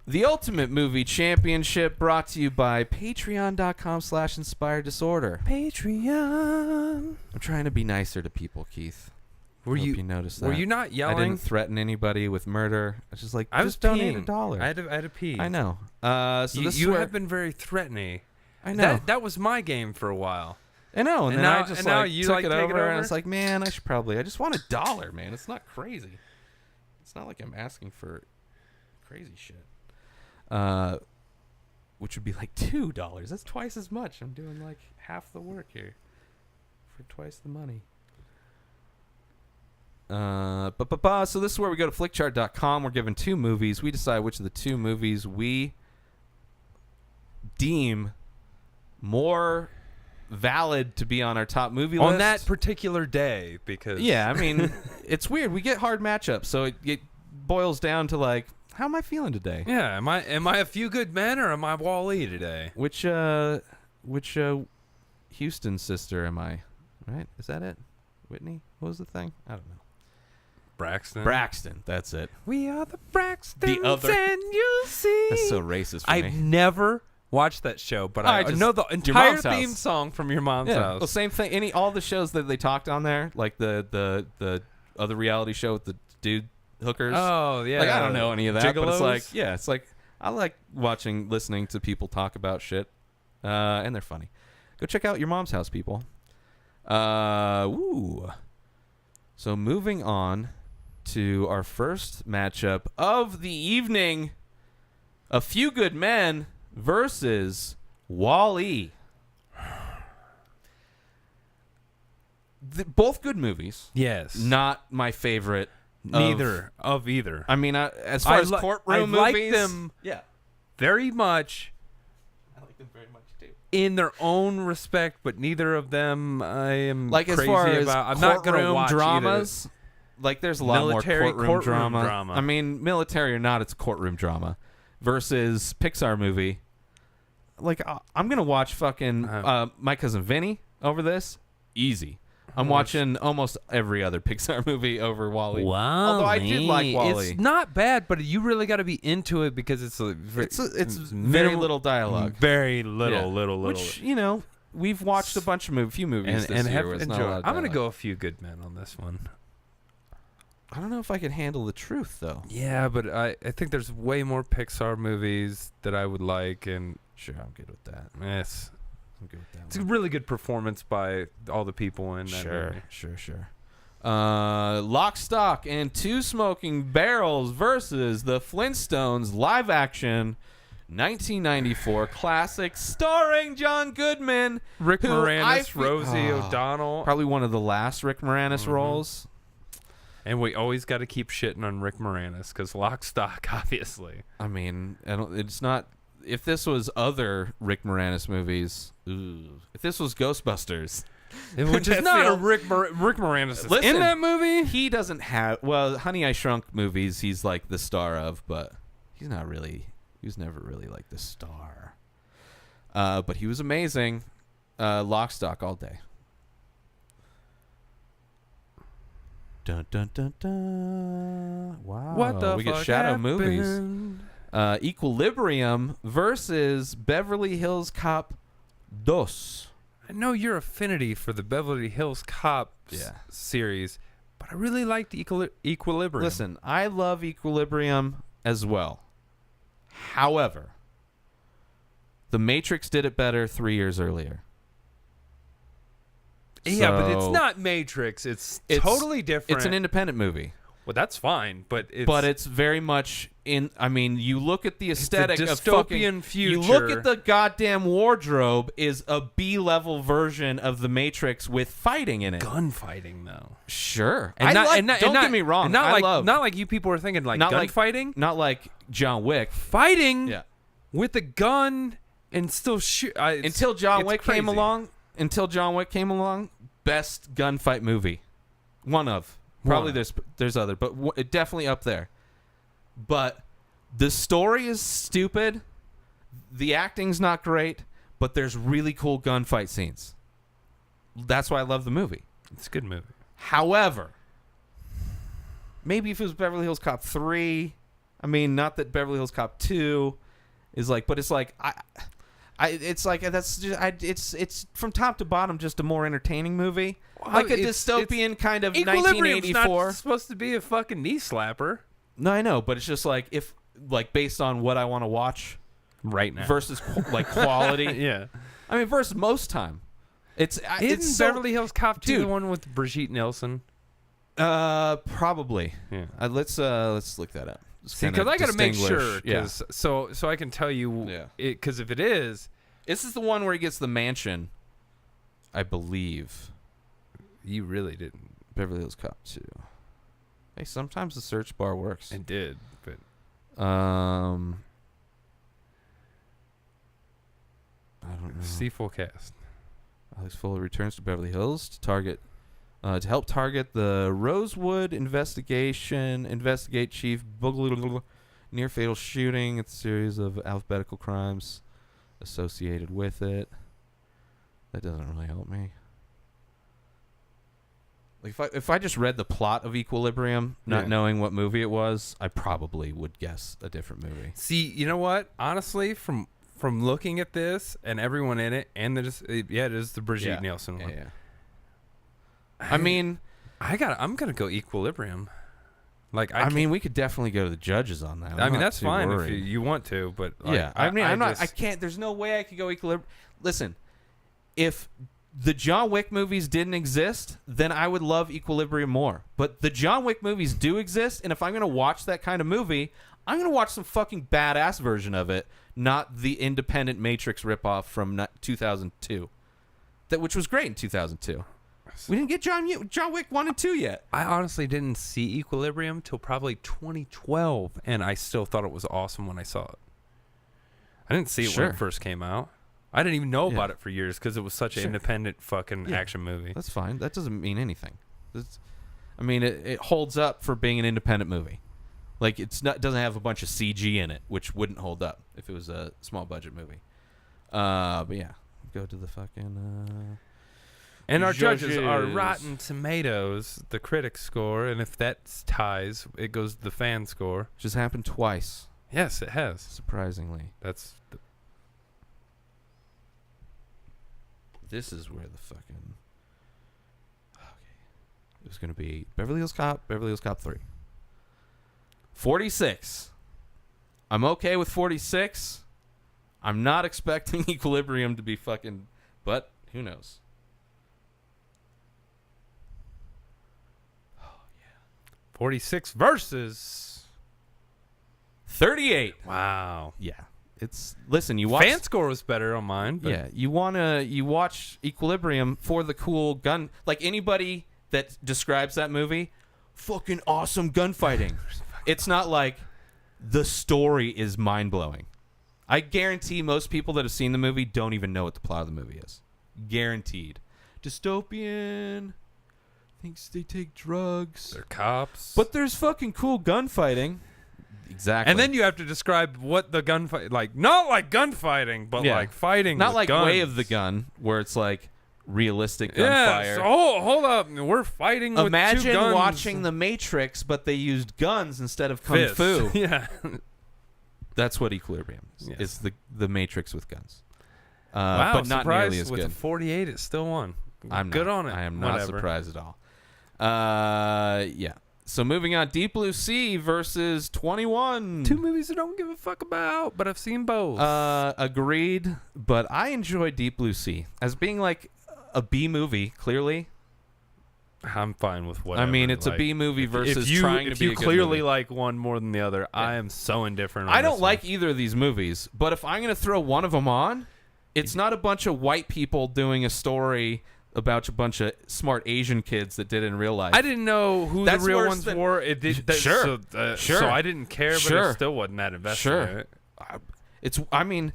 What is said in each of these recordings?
The Ultimate Movie Championship brought to you by patreon.com/inspireddisorder. Patreon. I'm trying to be nicer to people, Keith. Were Hope you noticed that. Were you not yelling? I didn't threaten anybody with murder. I was just like, I was donate peeing. $1. I had to pee. I know. So you have been very threatening. I know. That was my game for a while. I know. And then now, I just now you took like it take over, it over, and it's like, man, I just want $1, man. It's not crazy. It's not like I'm asking for crazy shit. Which would be like $2. That's twice as much. I'm doing like half the work here for twice the money. So this is where we go to flickchart.com. We're given 2 movies. We decide which of the 2 movies we deem more valid to be on our top movie list on that particular day, because yeah, I mean, it's weird. We get hard matchups, so it boils down to like, how am I feeling today? Yeah, am I a Few Good Men or am I Wall-E today? Which Houston sister am I? Right? Is that it? Whitney? What was the thing? I don't know. Braxton. That's it. We are the Braxtons, The other. and you'll see. That's so racist for I've me. never watched that show, but I just- know the Your entire Mom's House. theme song from Your Mom's House. Well, same thing. All the shows that they talked on there, like the other reality show with the dude hookers. Oh yeah. Like, I don't know any of that, but it's Gigolos? like, I like listening to people talk about shit, and they're funny. Go check out Your Mom's House, people. Woo. So moving on to our first matchup of the evening, A Few Good Men versus Wall-E. Both good movies. Yes. Not my favorite. Neither of either. I mean, as far as courtroom I movies, like them yeah, very much I like them very much too. in their own respect, but neither of them I am Like as crazy far as about. I'm not going to courtroom watch dramas, like there's a lot Military more courtroom drama. I mean, military or not, it's courtroom drama versus Pixar movie. Like I'm gonna watch fucking My Cousin Vinny over this. Easy. I'm watching almost every other Pixar movie over Wall-E. Wow. Although I did like Wall-E. It's not bad, but you really got to be into it because it's very little dialogue. Very little, Yeah. little. Which, we've watched a bunch of few movies and this year have where it's not a enjoyed. lot of I'm going to dialogue. go A Few Good Men on this one. I don't know if I can handle the truth, though. Yeah, but I think there's way more Pixar movies that I would like, and Sure, I'm good with that. yes, I'm good with that it's a one. really good performance by all the people in that movie. Sure. Lock, Stock, and Two Smoking Barrels versus the Flintstones live-action 1994 classic starring John Goodman. Rick who Moranis, Rosie O'Donnell. Probably one of the last Rick Moranis roles. And we always got to keep shitting on Rick Moranis because Lock, Stock, obviously. I mean, it's not... If this was other Rick Moranis movies... If this was Ghostbusters... Which is not a Rick Moranis is in that movie. He doesn't have... Well, Honey, I Shrunk movies, he's like the star of, but he's not really... He was never really like the star. But he was amazing. Lock, Stock, all day. Dun, dun, dun, dun. Wow. What the we fuck get shadow happened? movies. Equilibrium versus Beverly Hills Cop 2. I know your affinity for the Beverly Hills Cop series, but I really liked Equilibrium. Listen, I love Equilibrium as well. However, The Matrix did it better 3 years earlier. Yeah, but it's So- not Matrix. It's totally different. It's an independent movie. Well, that's fine, but it's very much in. I mean, you look at the aesthetic a of dystopian future. You look at the goddamn wardrobe is a B-level version of The Matrix with fighting in it. gunfighting though. Sure, And don't get me wrong. And not I like love not like you people are thinking like not like gunfighting. not like John Wick. Fighting Yeah. with a gun and still shoot. Until John Wick came crazy. along. Best gunfight movie. One of. Probably there's other, but definitely up there. But the story is stupid. The acting's not great, but there's really cool gunfight scenes. That's why I love the movie. It's a good movie. However, maybe if it was Beverly Hills Cop 3, I mean, not that Beverly Hills Cop 2 is like, but it's like it's like that's just it's from top to bottom just a more entertaining movie, like a dystopian kind of 1984. Not supposed to be a fucking knee slapper. No, I know, but it's just like if like based on what I want to watch right now versus like quality. Yeah, I mean versus most time. It's Beverly Hills Cop 2 the one with Brigitte Nielsen? Probably. Yeah. Let's look that up. See, because I got to make sure. So I can tell you. Yeah. Because if it is, this is the one where he gets the mansion. I believe. You really didn't. Beverly Hills Cop 2. Hey, sometimes the search bar works. It did, but. I don't know. See full cast. Alex Fuller returns to Beverly Hills to help target the Rosewood investigate Chief Boogaloo near fatal shooting. It's a series of alphabetical crimes associated with it. That doesn't really help me. Like if I just read the plot of Equilibrium, not knowing what movie it was, I probably would guess a different movie. See, you know what? Honestly, from looking at this and everyone in it, and it is the Brigitte Nielsen one. Yeah. I mean, I'm gonna go Equilibrium. Like I mean, we could definitely go to the judges on that. I mean, that's fine if you want to, but like, yeah. I can't. There's no way I could go Equilibrium. Listen, if the John Wick movies didn't exist, then I would love Equilibrium more. But the John Wick movies do exist, and if I'm gonna watch that kind of movie, I'm gonna watch some fucking badass version of it, not the independent Matrix ripoff from 2002, which was great in 2002. We didn't get John Wick 1 and 2 yet. I honestly didn't see Equilibrium till probably 2012, and I still thought it was awesome when I saw it. I didn't see it when it first came out. I didn't even know about it for years because it was such an independent fucking action movie. That's fine. That doesn't mean anything. It holds up for being an independent movie. Like doesn't have a bunch of CG in it, which wouldn't hold up if it was a small budget movie. But yeah, go to the fucking. And our judges are Rotten Tomatoes, the critic score, and if that ties, it goes to the fan score. Just happened twice. Yes, it has. Surprisingly. This is where the fucking. Okay. It was going to be Beverly Hills Cop 3. 46. I'm okay with 46. I'm not expecting Equilibrium to be fucking. But who knows? 46 versus 38. Wow. Yeah. Listen, you watch fan score was better on mine. But you watch Equilibrium for the cool gun. Like anybody that describes that movie, fucking awesome gunfighting. It's not like the story is mind blowing. I guarantee most people that have seen the movie don't even know what the plot of the movie is. Guaranteed. Dystopian. Thinks they take drugs. They're cops. But there's fucking cool gunfighting. Exactly. And then you have to describe what the gunfight, like, not like gunfighting, but like fighting. Not with like guns. Way of the Gun, where it's like realistic gunfire. So, hold up. We're fighting with two guns. Imagine watching The Matrix, but they used guns instead of kung fu. Yeah. That's what Equilibrium is. Yes. It's the Matrix with guns. Wow, but not nearly as with good. With 48, it still won. I'm good not, on it. I am not surprised at all. Yeah. So moving on, Deep Blue Sea versus 21. Two movies I don't give a fuck about, but I've seen both. Agreed, but I enjoy Deep Blue Sea as being like a B movie, clearly. I'm fine with whatever. I mean, it's a B movie versus trying to be a good If you clearly movie. like one more than the other, I am so indifferent on I don't this like one. either of these movies, but if I'm going to throw one of them on, it's not a bunch of white people doing a story about a bunch of smart Asian kids that did it in real life. I didn't know who That's the real worse ones than- were. It did, Sure. So I didn't care, but it still wasn't that invested in it. I mean,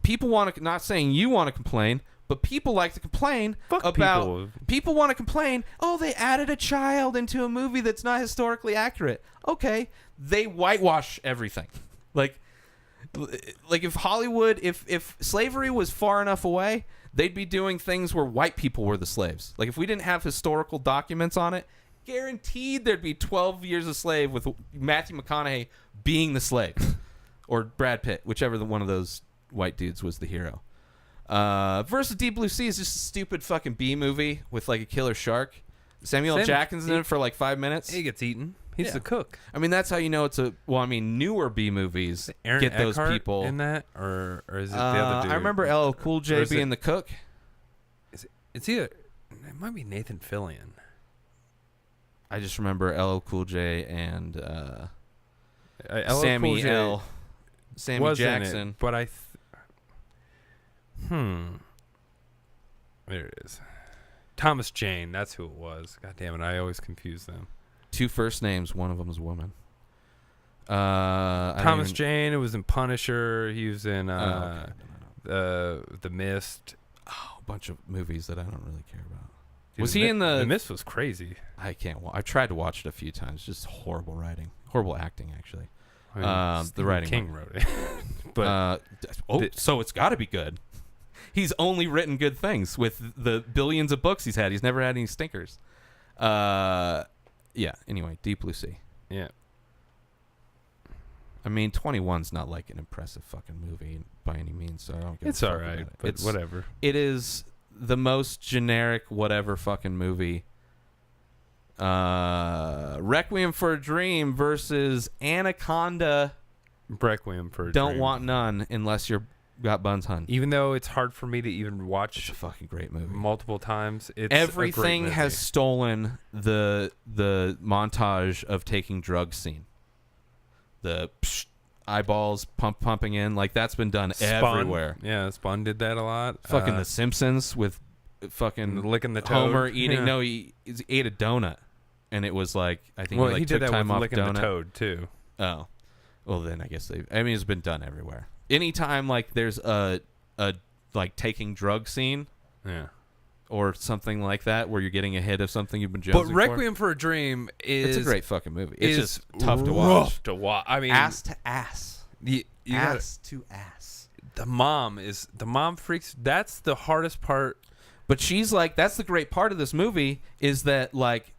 people want to, not saying you want to complain, but people like to complain about, people want to complain, oh, they added a child into a movie that's not historically accurate. Okay, they whitewash everything. Like if Hollywood, if slavery was far enough away, they'd be doing things where white people were the slaves. Like if we didn't have historical documents on it, guaranteed there'd be 12 Years a Slave with Matthew McConaughey being the slave, or Brad Pitt, whichever one of those white dudes was the hero. Versus Deep Blue Sea is just a stupid fucking B movie with like a killer shark. Samuel Jackson's in it for like 5 minutes. He gets eaten. He's the cook. I mean, that's how you know it's a. Well, I mean, newer B movies Aaron get Eckhart those people in that, or is it the other dude? I remember LL Cool J being the cook. It's either. It might be Nathan Fillion. I just remember LL Cool J and Sammy Jackson. But there it is. Thomas Jane. That's who it was. God damn it! I always confuse them. 2 first names. One of them is a woman. Thomas Jane. It was in Punisher. He was in The Mist. Oh, a bunch of movies that I don't really care about. Dude, was he in the? The Mist was crazy. I can't. I tried to watch it a few times. Just horrible writing, horrible acting, actually. I mean, the writing. King wrote it, but so it's got to be good. He's only written good things with the billions of books he's had. He's never had any stinkers. Yeah. Anyway, Deep Blue Sea. Yeah. I mean, 21's not like an impressive fucking movie by any means, so I don't give It's a fuck all right, about it. but whatever. It is the most generic whatever fucking movie. Requiem for a Dream versus Anaconda. Requiem for a Don't Dream. want none unless you're got buns hunting. Even though it's hard for me to even watch It's a fucking great movie. multiple times, it's Everything a great has movie. stolen the montage of taking drugs scene. The eyeballs pumping in, like that's been done Spun. everywhere. Yeah, Spun did that a lot. Fucking The Simpsons with fucking licking the toad. Homer eating. Yeah. No, he ate a donut, and it was like I think Well, he he took did that time with off licking donut. the toad too. Oh, well then I guess I mean it's been done everywhere. Anytime like there's a like taking drug scene. Yeah. Or something like that, where you're getting a hit of something you've been jonesing But for. Requiem for a Dream is... It's a great fucking movie. It's is just tough to rough watch. to watch. I mean... Ass to ass. Ass to ass. The mom freaks... That's the hardest part. But she's like... That's the great part of this movie, is that, like,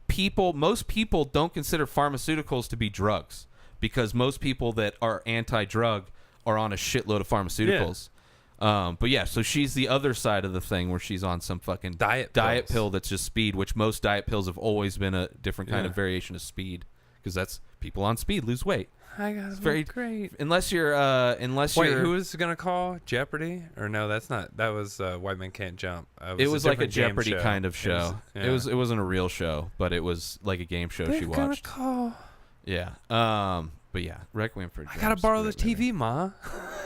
most people don't consider pharmaceuticals to be drugs. Because most people that are anti-drug are on a shitload of pharmaceuticals. But yeah, so she's the other side of the thing where she's on some fucking diet pill that's just speed, which most diet pills have always been a different kind of variation of speed, because that's people on speed lose weight. I got it's very great. Unless you're Wait, who is gonna call Jeopardy? Or no, that's not. That was White Men Can't Jump. It was like a different game Jeopardy kind of show. It wasn't a real show, but it was like a game show she watched. Call. Yeah. But yeah, Requiem for a Dream. I gotta borrow the TV, Ma.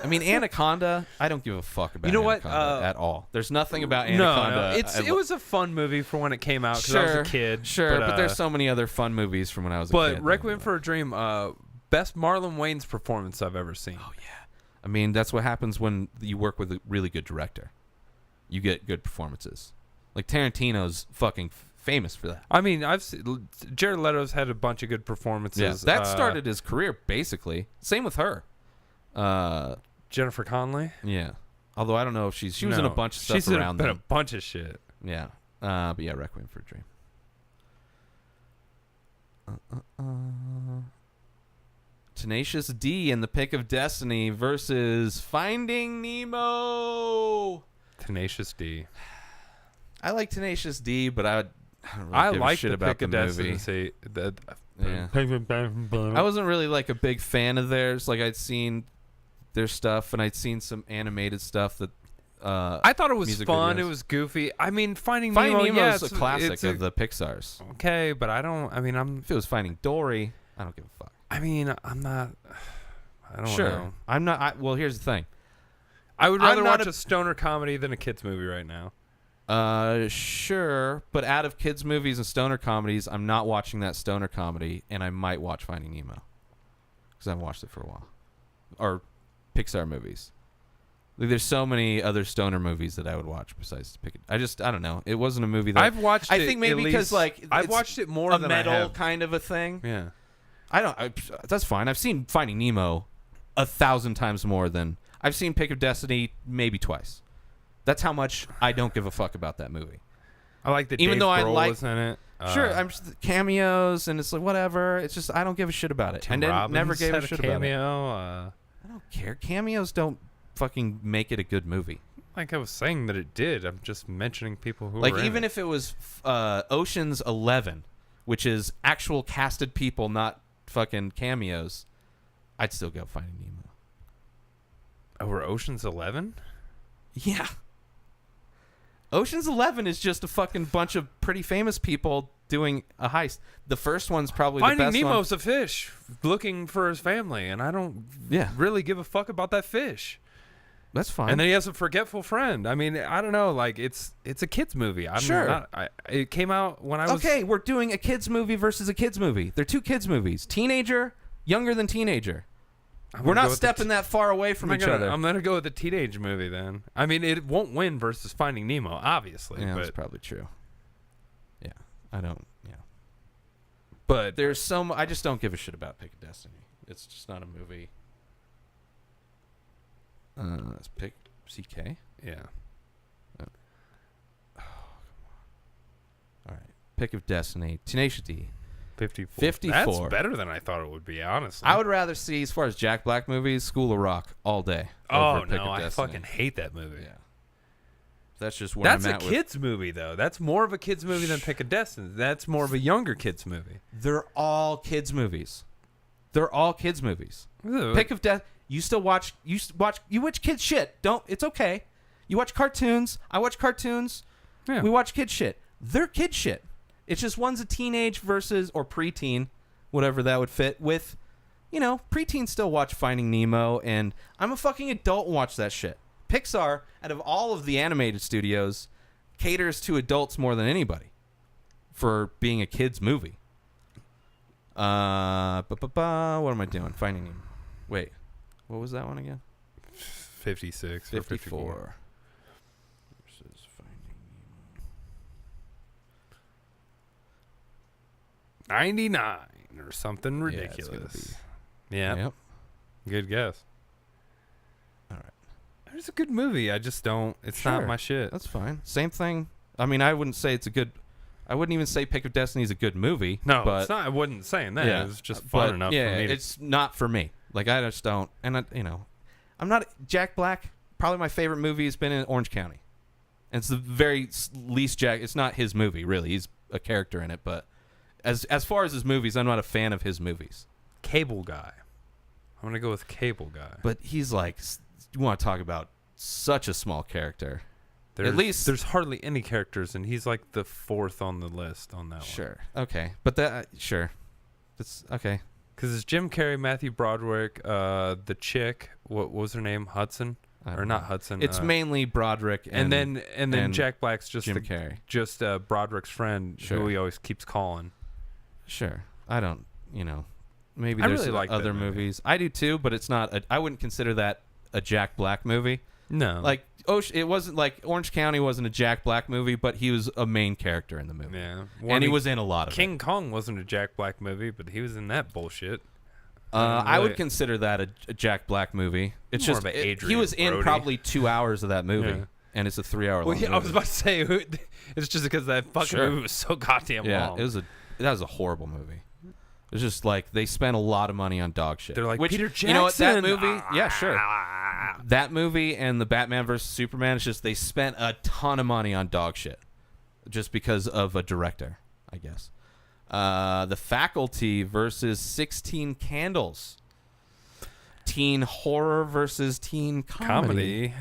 I mean, Anaconda. I don't give a fuck about. You know what? Anaconda at all. There's nothing about Anaconda. No. It was a fun movie for when it came out because I was a kid. Sure, but there's so many other fun movies from when I was a kid. But Requiem for a Dream, best Marlon Wayans performance I've ever seen. Oh yeah. I mean, that's what happens when you work with a really good director. You get good performances. Like Tarantino's fucking famous for that. I mean, Jared Leto's had a bunch of good performances. Yeah, that started his career basically. Same with her. Jennifer Connelly. Yeah. Although I don't know if she was in a bunch of stuff around She's them. in a bunch of shit. Yeah. But yeah, Requiem for a Dream. Tenacious D in The Pick of Destiny versus Finding Nemo. Tenacious D. I like Tenacious D, but I don't really give a shit about the movie. I wasn't really like a big fan of theirs. Like I'd seen their stuff, and I'd seen some animated stuff that. I thought it was fun. Videos. It was goofy. I mean, Finding Nemo yeah, is a classic of the Pixar's. Okay, but I don't. I mean, if it was Finding Dory, I don't give a fuck. I mean, I'm not. I don't know. I'm not. Well, here's the thing. I would rather watch a stoner comedy than a kids movie right now. Sure, but out of kids movies and stoner comedies, I'm not watching that stoner comedy, and I might watch Finding Nemo because I haven't watched it for a while. Or Pixar movies. Like, there's so many other stoner movies that I would watch besides Pick. I don't know. It wasn't a movie that I've watched. I think maybe because like I've watched it more than metal I have. kind of a thing. Yeah, that's fine. I've seen Finding Nemo 1,000 times more than I've seen Pick of Destiny maybe twice. That's how much I don't give a fuck about that movie. I like that. Even Dave though Grohl was in it. Sure, I'm just cameos, and it's like whatever. It's just I don't give a shit about it. Tim And then Robbins never gave had a shit about it. cameo. I don't care. Cameos don't fucking make it a good movie. Like I was saying that it did. I'm just mentioning people who like were even in it. if it was Ocean's 11, which is actual casted people, not fucking cameos, I'd still go Finding Nemo. Over Ocean's 11? Yeah. Ocean's 11 is just a fucking bunch of pretty famous people doing a heist. The first one's probably the best Finding one. Nemo's a fish looking for his family, and I don't really give a fuck about that fish. That's fine. And then he has a forgetful friend. I mean, I don't know. Like it's a kids movie. It came out when I was. Okay, we're doing a kids movie versus a kids movie. They're two kids movies. Teenager, younger than teenager. We're not stepping that far away from each other. I'm gonna go with the teenage movie then. I mean, it won't win versus Finding Nemo, obviously. Yeah, but that's probably true. Yeah, I don't. Yeah, but there's so I just don't give a shit about Pick a Destiny. It's just not a movie. Let's pick CK. Yeah. Oh, come on. All right. Pick of Destiny. Tenacious D. 54. That's better than I thought it would be, honestly. I would rather see, as far as Jack Black movies, School of Rock all day. Oh, no. I fucking hate that movie. Yeah. That's just where I'm at. That's a kid's movie, though. That's more of a kid's movie than Pick a Destiny. That's more of a younger kid's movie. They're all kids' movies. They're all kids' movies. Ew. Pick of Death. You watch kids shit. It's okay. You watch cartoons. I watch cartoons. Yeah. We watch kid shit. They're kid shit. It's just one's a teenage versus or preteen, whatever that would fit with. Preteens still watch Finding Nemo, and I'm a fucking adult and watch that shit. Pixar, out of all of the animated studios, caters to adults more than anybody for being a kid's movie. What am I doing? Finding Nemo. Wait. What was that one again? 56 or 54. Versus Finding Nemo. 99 or something ridiculous. Yeah. Yep. Good guess. All right. It's a good movie. I just don't. It's not my shit. That's fine. Same thing. I mean, I wouldn't say it's a good. I wouldn't even say Pick of Destiny is a good movie. No, but, it's not. I wasn't saying that. Yeah, It was just fun enough for me. It's not for me. Like, I just don't. And, I'm not. Jack Black, probably my favorite movie has been in Orange County. And it's the very least Jack. It's not his movie, really. He's a character in it. But as far as his movies, I'm not a fan of his movies. Cable Guy. I'm going to go with Cable Guy. But he's like, you want to talk about such a small character. At least there's hardly any characters, and he's like the fourth on the list on that one. Sure. Okay. But that, sure. That's okay. Because it's Jim Carrey, Matthew Broderick, the chick, what was her name? Hudson? Or not Hudson. It's mainly Broderick and then Jack Black's just Jim Carrey. Just Broderick's friend who he always keeps calling. Sure. I don't, maybe I there's really like other movies. I do too, but it's not I wouldn't consider that a Jack Black movie. No. Like it wasn't like Orange County wasn't a Jack Black movie, but he was a main character in the movie. Yeah. And he was in a lot of King Kong wasn't a Jack Black movie, but he was in that bullshit. I would consider that a Jack Black movie. It's More just of an he was in Brody. Probably 2 hours of that movie, and it's a 3-hour long movie. I was about to say it's just because that fucking movie was so goddamn long. Yeah, that was a horrible movie. It's just like they spent a lot of money on dog shit. They're like, Peter Jackson. You know what? That movie, yeah, sure. That movie and the Batman vs Superman, it's just they spent a ton of money on dog shit, just because of a director, I guess. The Faculty versus 16 Candles. Teen horror versus teen comedy.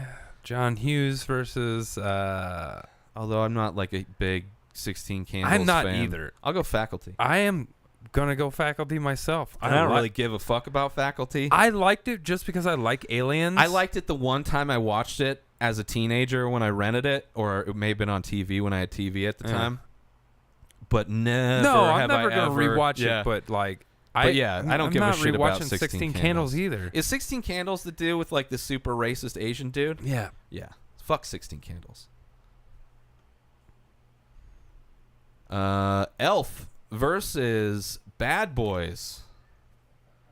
John Hughes versus. Although I'm not like a big 16 Candles I'm not fan. either. I'll go Faculty. I am gonna go Faculty myself. I don't really give a fuck about Faculty. I liked it just because I like aliens. I liked it the one time I watched it as a teenager when I rented it, or it may have been on TV when I had TV at the time. But never. I'm never gonna rewatch it. But like, I don't give a shit about 16 Candles either. Is 16 Candles the dude with like the super racist Asian dude? Yeah. Yeah. Fuck 16 Candles. Elf versus Bad Boys.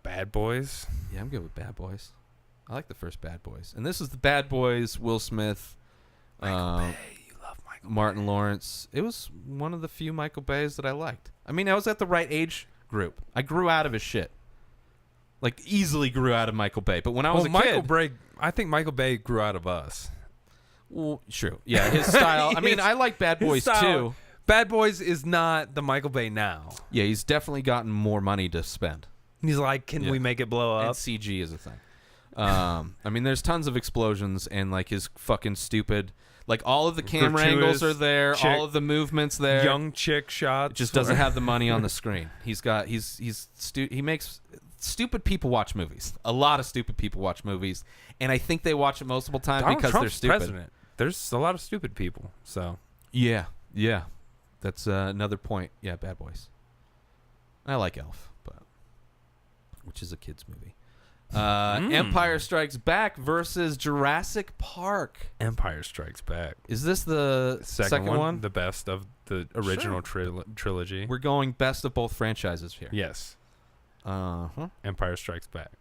Bad Boys? Yeah, I'm good with Bad Boys. I like the first Bad Boys. And this is the Bad Boys, Will Smith. Michael Bay. You love Martin Lawrence. It was one of the few Michael Bays that I liked. I mean, I was at the right age group. I grew out of his shit. Like, easily grew out of Michael Bay. But when I was a kid... I think Michael Bay grew out of us. Well, true. Yeah, his style. I mean, I like Bad Boys, too. Bad Boys is not the Michael Bay now. Yeah, he's definitely gotten more money to spend. He's like, can we make it blow up? And CG is a thing. I mean, there's tons of explosions and, like, his fucking stupid... Like, all of the camera angles are there. All of the movements there. Young chick shots. It just doesn't have the money on the screen. He makes... Stupid people watch movies. A lot of stupid people watch movies, and I think they watch it multiple times because they're stupid. President. There's a lot of stupid people, so yeah, that's another point. Yeah, Bad Boys. I like Elf, which is a kids movie. Empire Strikes Back versus Jurassic Park. Empire Strikes Back. Is this the second one? The best of the original trilogy. We're going best of both franchises here. Yes. Empire Strikes Back.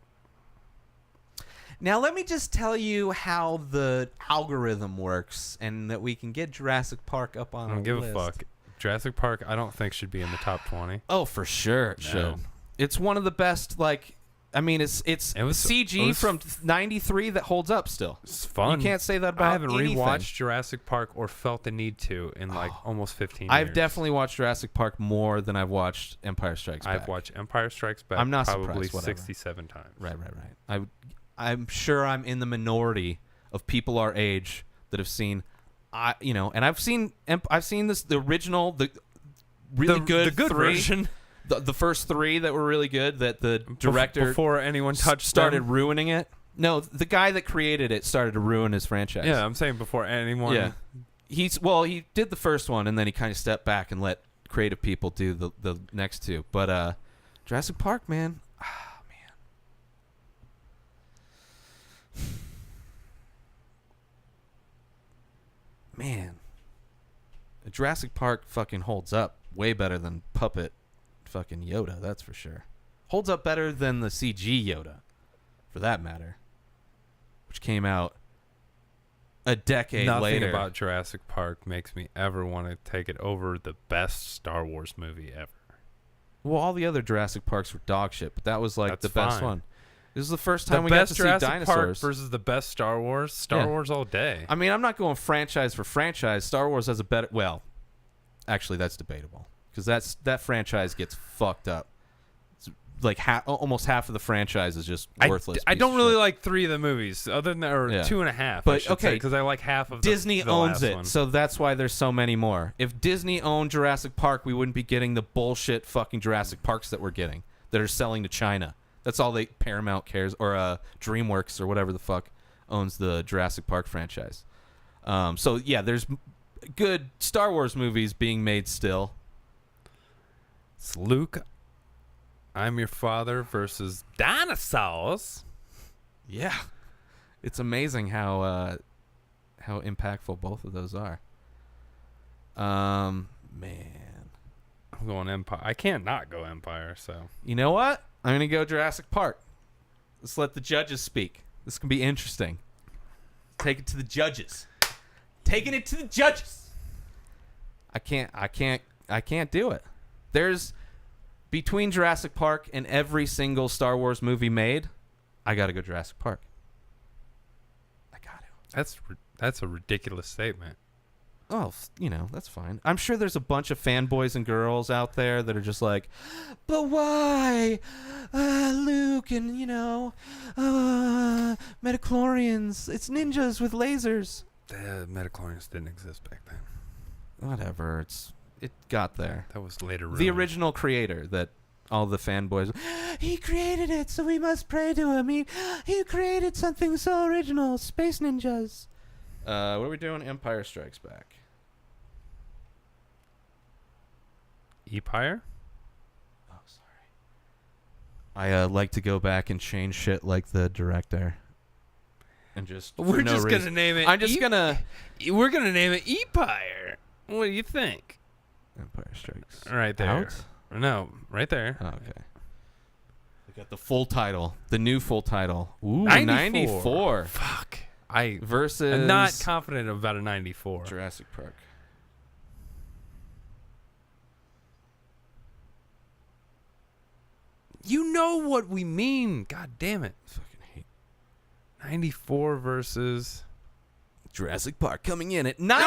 Now, let me just tell you how the algorithm works and that we can get Jurassic Park up on I don't give a fuck. Jurassic Park, I don't think should be in the top 20. Oh, for sure it should. It's one of the best, like... I mean, it's CG from 93 that holds up still. It's fun. You can't say that about anything. I haven't rewatched Jurassic Park or felt the need to in like almost 15 years. I've definitely watched Jurassic Park more than I've watched Empire Strikes Back. I've watched Empire Strikes Back I'm not probably surprised, 67 times. Right. I'm sure I'm in the minority of people our age that have seen, and I've seen the original, the really good three. Version. The first three that were really good that the director before anyone touched started them. ruining it. No, the guy that created it started to ruin his franchise. Yeah, I'm saying before anyone. Yeah, he did the first one and then he kind of stepped back and let creative people do the next two. But Jurassic Park, man, man, Jurassic Park fucking holds up way better than Puppet. Fucking Yoda, that's for sure. Holds up better than the CG Yoda, for that matter, which came out a decade later. Nothing about Jurassic Park makes me ever want to take it over the best Star Wars movie ever. Well, all the other Jurassic Parks were dog shit, but that was like the best one. This is the first time we got to see dinosaurs. The best Jurassic Park versus the best Star Wars. Star Wars all day. I mean, I'm not going franchise for franchise. Star Wars has a better... Well, actually, that's debatable. Because that franchise gets fucked up. It's like almost half of the franchise is just worthless. I don't really like 3 of the movies, other than 2.5. But okay, because I like half of Disney the owns last it, one. so that's why there's so many more. If Disney owned Jurassic Park, we wouldn't be getting the bullshit fucking Jurassic Parks that we're getting that are selling to China. That's all Paramount cares, or DreamWorks or whatever the fuck owns the Jurassic Park franchise. So yeah, there's good Star Wars movies being made still. It's Luke, I'm Your Father versus dinosaurs. Yeah, it's amazing how impactful both of those are. Man, I'm going Empire. I can't not go Empire. So you know what? I'm gonna go Jurassic Park. Let's let the judges speak. This can be interesting. Take it to the judges. Taking it to the judges. I can't do it. There's between Jurassic Park and every single Star Wars movie made, I got to go Jurassic Park. I got to. That's a ridiculous statement. Oh, that's fine. I'm sure there's a bunch of fanboys and girls out there that are just like, but why? Luke and, metachlorians. It's ninjas with lasers. The metachlorians didn't exist back then. Whatever. It got there. That was later ruined. The original creator that all the fanboys... He created it, so we must pray to him. He created something so original. Space ninjas. What are we doing? Empire Strikes Back. Empire? Oh, sorry. I like to go back and change shit like the director. And just... We're just going to name it... I'm just going to... We're going to name it Empire. What do you think? Empire Strikes. Right there. Out? No, right there. Oh, okay. We got the full title. The new full title. Ooh, 94. Fuck. I'm not confident about a 94. Jurassic Park. You know what we mean. God damn it. Fucking hate. 94 versus Jurassic Park coming in at 93.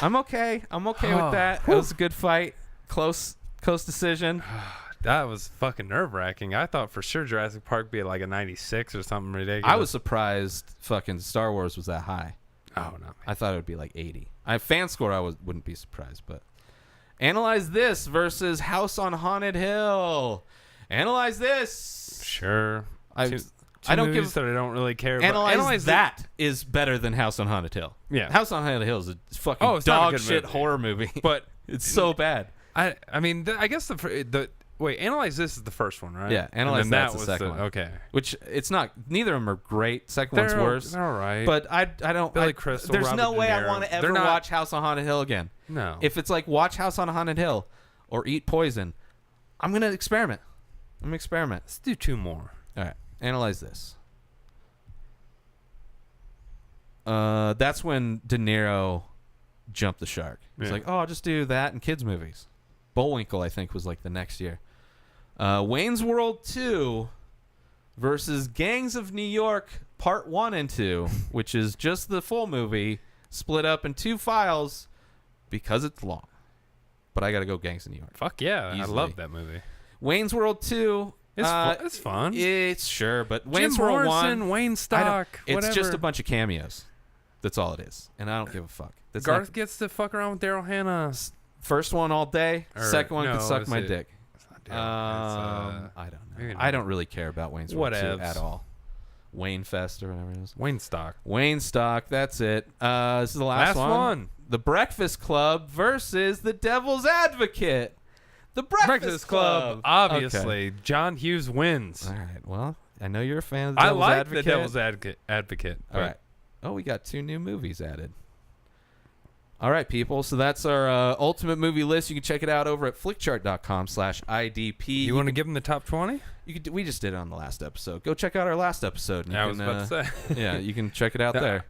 I'm okay with that. It was a good fight. Close decision. That was fucking nerve-wracking. I thought for sure Jurassic Park would be like a 96 or something ridiculous. I was surprised fucking Star Wars was that high. Oh, no. I thought it would be like 80. Fan score, wouldn't be surprised, but... Analyze This versus House on Haunted Hill. Analyze This. Sure. I don't give... that I don't really care about. Analyze That is better than House on Haunted Hill. Yeah. House on Haunted Hill is a fucking dog shit movie. horror movie. But it's so bad. I mean, I guess wait, Analyze This is the first one, right? Yeah, Analyze That's the second one. Okay. Which, it's not... Neither of them are great. Second one's worse. They're all right. But I don't... Billy Crystal, there's Robert no De way I Niro. want to ever watch House on Haunted Hill again. No. If it's like watch House on Haunted Hill or eat poison, I'm going to experiment. Let's do 2 more. All right. Analyze This. That's when De Niro jumped the shark. He's like, I'll just do that in kids' movies. Bullwinkle, I think, was like the next year. Wayne's World 2 versus Gangs of New York Part 1 and 2, which is just the full movie split up in 2 files because it's long. But I got to go Gangs of New York. Fuck yeah. Easily. I love that movie. Wayne's World 2. It's fun. It's sure, but Jim Wayne's World Morrison, 1. Wayne Stock, It's whatever. just a bunch of cameos. That's all it is. And I don't give a fuck. Garth gets to fuck around with Daryl Hannah. First one all day. Second one can suck my dick. It's not Daryl. I don't know. I don't really care about Wayne's World 2 at all. Wayne Fest or whatever it is. Wayne Stock. Wayne Stock. That's it. This is the last one. The Breakfast Club versus The Devil's Advocate. The Breakfast Club. Obviously. Okay. John Hughes wins. All right. Well, I know you're a fan of The Devil's Advocate. The Devil's Advocate. All right. Oh, we got 2 new movies added. All right, people. So that's our ultimate movie list. You can check it out over at flickchart.com/IDP. You want to give them the top 20? We just did it on the last episode. Go check out our last episode. I was about to say. Yeah, you can check it out there.